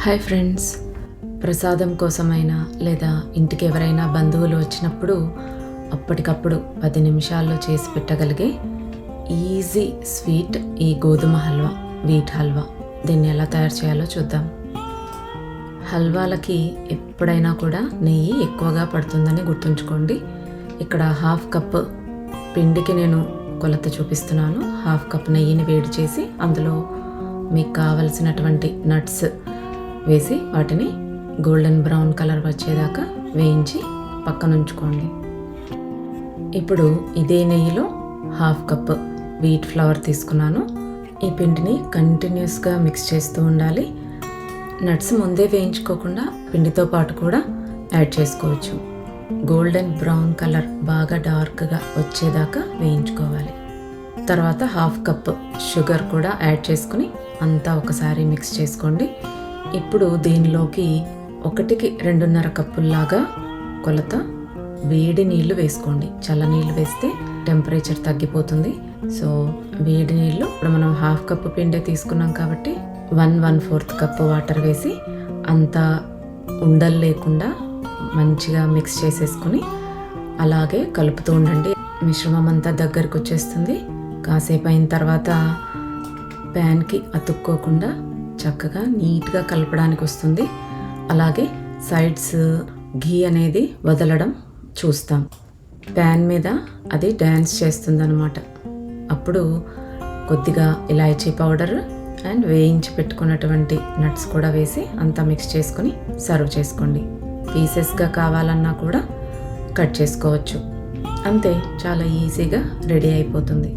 Hi friends, ప్రసాదం కోసమైనా లేదా ఇంటికి ఎవరైనా బంధువులు వచ్చినప్పుడు అప్పటికప్పుడు 10 నిమిషాల్లో చేసి పెట్టగలిగే ఈజీ స్వీట్ ఈ గోధుమ హల్వా, వీట్ హల్వా. దీన్ని ఎలా తయారు చేయాలో చూద్దాం. హల్వాలకి ఎప్పుడైనా కూడా నెయ్యి ఎక్కువగా పడుతుందని గుర్తుంచుకోండి. ఇక్కడ 1/2 కప్ పిండికి నేను కొలత చూపిస్తున్నాను. 1/2 కప్ నెయ్యిని వేడి చేసి అందులో మీకు కావలసినటువంటి నట్స్ వేసి వాటిని గోల్డెన్ బ్రౌన్ కలర్ వచ్చేదాకా వేయించి పక్కన ఉంచుకోండి. ఇప్పుడు ఇదే నెయ్యిలో 1/2 కప్ వీట్ ఫ్లవర్ తీసుకున్నాను. ఈ పిండిని కంటిన్యూస్గా మిక్స్ చేస్తూ ఉండాలి. నట్స్ ముందే వేయించుకోకుండా పిండితో పాటు కూడా యాడ్ చేసుకోవచ్చు. గోల్డెన్ బ్రౌన్ కలర్ బాగా డార్క్గా వచ్చేదాకా వేయించుకోవాలి. తర్వాత 1/2 కప్ షుగర్ కూడా యాడ్ చేసుకుని అంతా ఒకసారి మిక్స్ చేసుకోండి. ఇప్పుడు దీనిలోకి 1కి 2.5 కప్పుల్లాగా కొలత వేడి నీళ్లు వేసుకోండి. చల్ల నీళ్ళు వేస్తే టెంపరేచర్ తగ్గిపోతుంది. సో వేడి నీళ్ళు ఇప్పుడు మనం 1/2 కప్ పిండే తీసుకున్నాం కాబట్టి 1/4 కప్ వాటర్ వేసి అంతా ఉండలు లేకుండా మంచిగా మిక్స్ చేసేసుకుని అలాగే కలుపుతూ ఉండండి. మిశ్రమం అంతా దగ్గరకు వచ్చేస్తుంది. కాసేపు అయిన తర్వాత ప్యాన్కి అతుక్కోకుండా చక్కగా నీట్గా కలపడానికి వస్తుంది. అలాగే సైడ్స్ ఘీ అనేది వదలడం చూస్తాం. ప్యాన్ మీద అది డ్యాన్స్ చేస్తుంది అన్నమాట. అప్పుడు కొద్దిగా ఇలాచీ పౌడర్ అండ్ వేయించి పెట్టుకున్నటువంటి నట్స్ కూడా వేసి అంతా మిక్స్ చేసుకొని సర్వ్ చేసుకోండి. పీసెస్గా కావాలన్నా కూడా కట్ చేసుకోవచ్చు. అంతే, చాలా ఈజీగా రెడీ అయిపోతుంది.